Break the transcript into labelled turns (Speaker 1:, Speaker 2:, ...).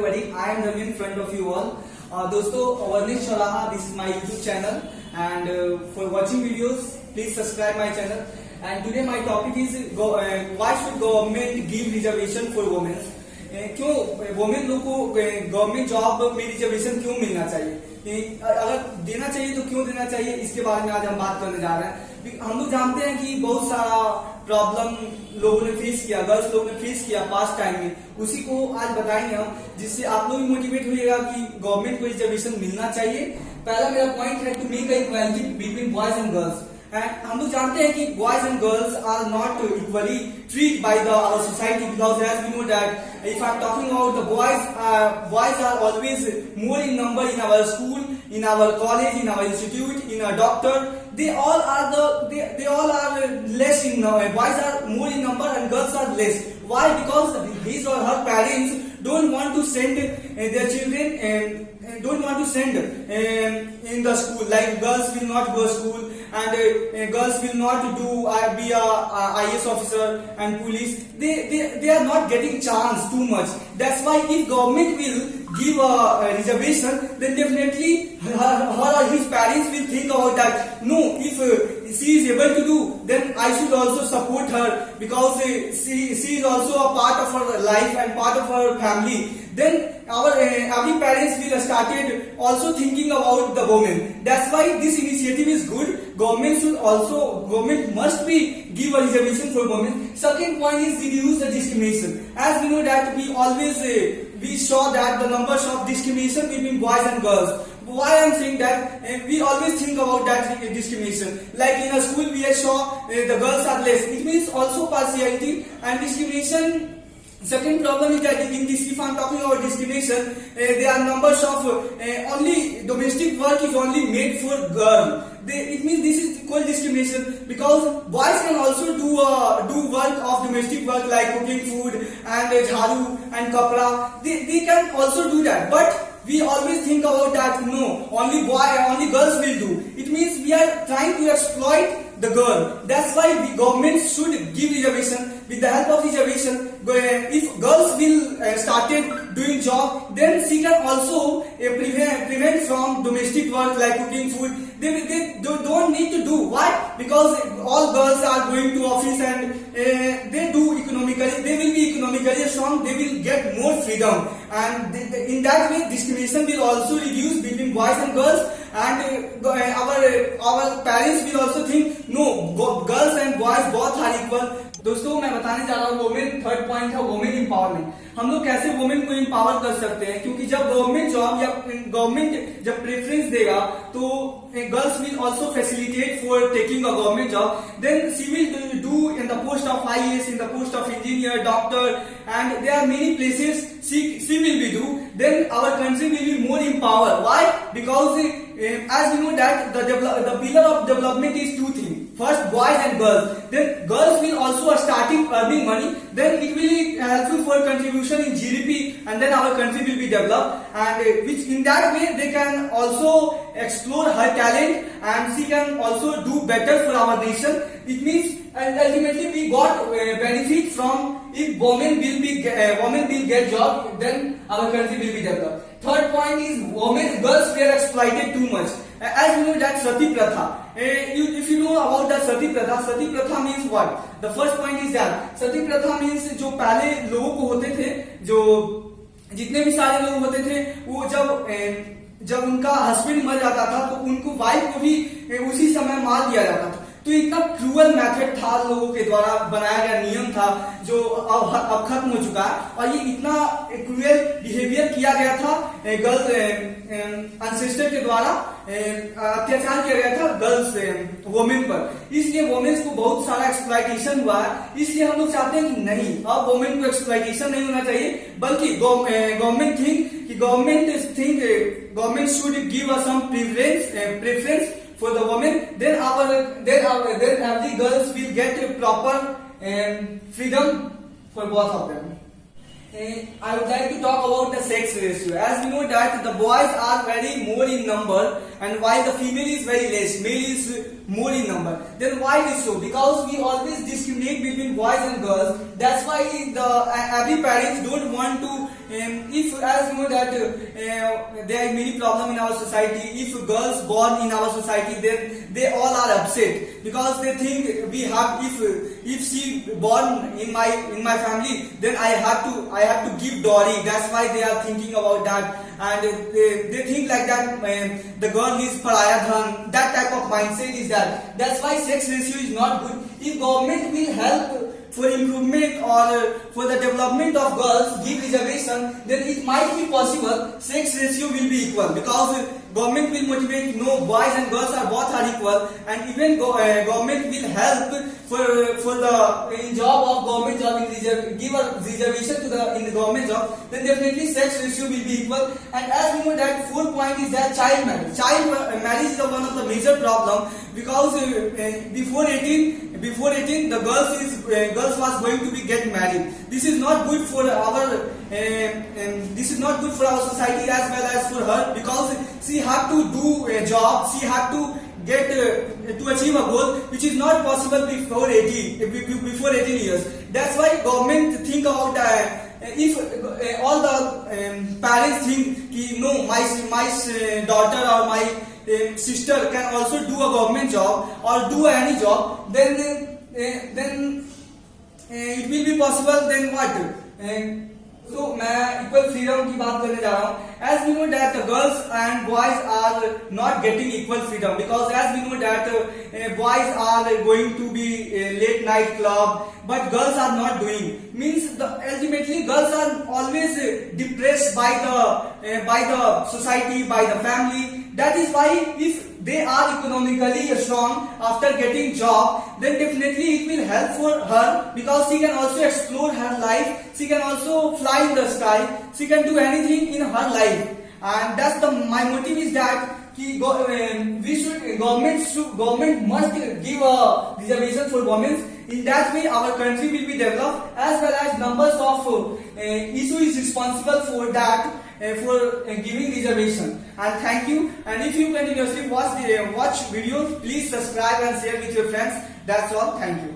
Speaker 1: everybody. I am Ravi in front of you all. दोस्तों, Varnish Shalaha, this is my YouTube channel, and for watching videos, please subscribe my channel. And today my topic is why should government give reservation for women? क्यों women लोग को government job में reservation क्यों मिलना चाहिए? अगर देना चाहिए तो क्यों देना चाहिए, इसके बारे में आज हम बात करने जा रहे हैं। हम लोग जानते हैं कि बहुत सारा प्रॉब्लम लोगों ने फेस किया, गर्ल्स लोगों ने फेस किया पास्ट टाइम में, उसी को आज बताएंगे हम, जिससे आप लोग भी मोटिवेट होइएगा कि गवर्नमेंट को रिजर्वेशन मिलना चाहिए। पहला मेरा पॉइंट है to make equality between boys and girls. हम लोग जानते हैं कि boys and girls are not equally treat by the our society, because as we know that if I am talking about the boys are always more in number in our school, in our college, in our institute, in our doctor. They all are less in boys are more in number and girls are less. Why? Because his or her parents don't want to send their children and don't want to send in the school. Like girls will not go to school and girls will not be a IAS officer and police. They are not getting chance too much. That's why if government will give a reservation, then definitely her or his parents will think about that. No, if she is able to do, then I should also support her, because she is also a part of her life and part of her family. Then our every parents will started also thinking about the women. That's why this initiative is good. Government must be give a reservation for women. Second point is reduce the discrimination. As we know that we always we saw that the numbers of discrimination between boys and girls. Why I am saying that? We always think about that discrimination. Like in a school we saw the girls are less. It means also partiality and discrimination. Second problem is that in this, if I am talking about discrimination, there are numbers of only domestic work is only made for girl. It means this is called discrimination, because boys can also do work of domestic work like cooking food and jharu and kapra. They can also do that, but we always think about that. No, only girls will do. It means we are trying to exploit the girl. That's why government should give reservation. With the help of reservation, if girls will started doing job, then she can also prevent from domestic work like cooking food. They don't need to do. Why? Because all girls are going to office and they do economically. They will be economically strong. They will get more freedom, and in that way, discrimination will also reduce between boys and girls. And our parents will also think, no, girls and boys both are equal. दोस्तों, मैं बताने जा रहा हूँ women, third point है women empowerment. हम लोग कैसे वुमेन को एम्पावर कर सकते हैं, क्योंकि जब गवर्नमेंट जॉब या गवर्नमेंट जब प्रेफरेंस देगा तो girls will also facilitate for taking a government job. Then she will do in the post of IAS, in the post of engineer, doctor, and there are many places she will be do. Then our country will be more empowered. Why? Because as we know that the pillar of development is two things. First, boys and girls. Then girls will also starting earning money. Then it will be helpful for contribution in GDP, and then our country will be developed. And which in that way they can also explore her talent, and she can also do better for our nation. It means, and ultimately we got benefit from if women will get job, then our country will be developed. Third point is girls were exploited too much. As you know that Sati Pratha. If you know about the Sati Pratha means what? The first point is that Sati Pratha means जो पहले लोगों को होते थे, जो जितने भी सारे लोग होते थे, वो जब उनका हस्बैंड मर जाता था तो उनको वाइफ को भी उसी समय मार दिया जाता था. तो इतना क्रूअल मेथड था, लोगों के द्वारा बनाया गया नियम था, जो अब खत्म हो चुका है. और ये इतना क्रूअल बिहेवियर किया गया था, गर्ल्स एंसेस्टर के द्वारा अत्याचार किया गया था गर्ल्स वुमेन पर. इसलिए वुमेन्स को बहुत सारा एक्सप्लॉइटेशन हुआ है. इसलिए हम लोग चाहते हैं कि नहीं, अब वुमेन को एक्सप्लॉइटेशन नहीं होना चाहिए, बल्कि government should give us some preference for the women. Then every girls will get a proper freedom for both of them. I would like to talk about the sex ratio. As we know that the boys are very more in number, and while the female is very less, male is more in number. Then why this so? Because we always discriminate between boys and girls. That's why every parents don't want to. If as you know that there are many problems in our society. If girls born in our society, then they all are upset because they think we have. If she born in my family, then I have to give dowry. That's why they are thinking about that, and they think like that. The girl is paraya dhan. That type of mindset is that. That's why sex ratio is not good. If government will help for improvement or for the development of girls, give reservation, then it might be possible sex ratio will be equal, because government will motivate, no, boys and girls are both are equal, and even government will help for the in job of government job, give a reservation to the in the government job, then definitely sex ratio will be equal. And as we know that fourth point is that child marriage. Child marriage is one of the major problem, because before 18 the girls was going to be get married. This is not good for our this is not good for our society as well as for her, because she have to do a job, she have to get to achieve a goal which is not possible before 18 years. That's why government think about if all the parents think ki, no, my daughter or my sister can also do a government job or do any job, then it will be possible. Then what? So मैं equal freedom की बात करने जा रहा हूँ. As we know that the girls and boys are not getting equal freedom, because as we know that boys are going to be late night club, but girls are not doing. Means ultimately girls are always depressed by the society, by the family. That is why if they are economically strong after getting job, then definitely it will help for her, because she can also explore her life, she can also fly in the sky, she can do anything in her life. And that's my motive is that government must give a reservation for women. In that way our country will be developed, as well as numbers of issue is responsible for that, for giving reservation. And thank you. And if you continuously watch videos, please subscribe and share with your friends. That's all. Thank you.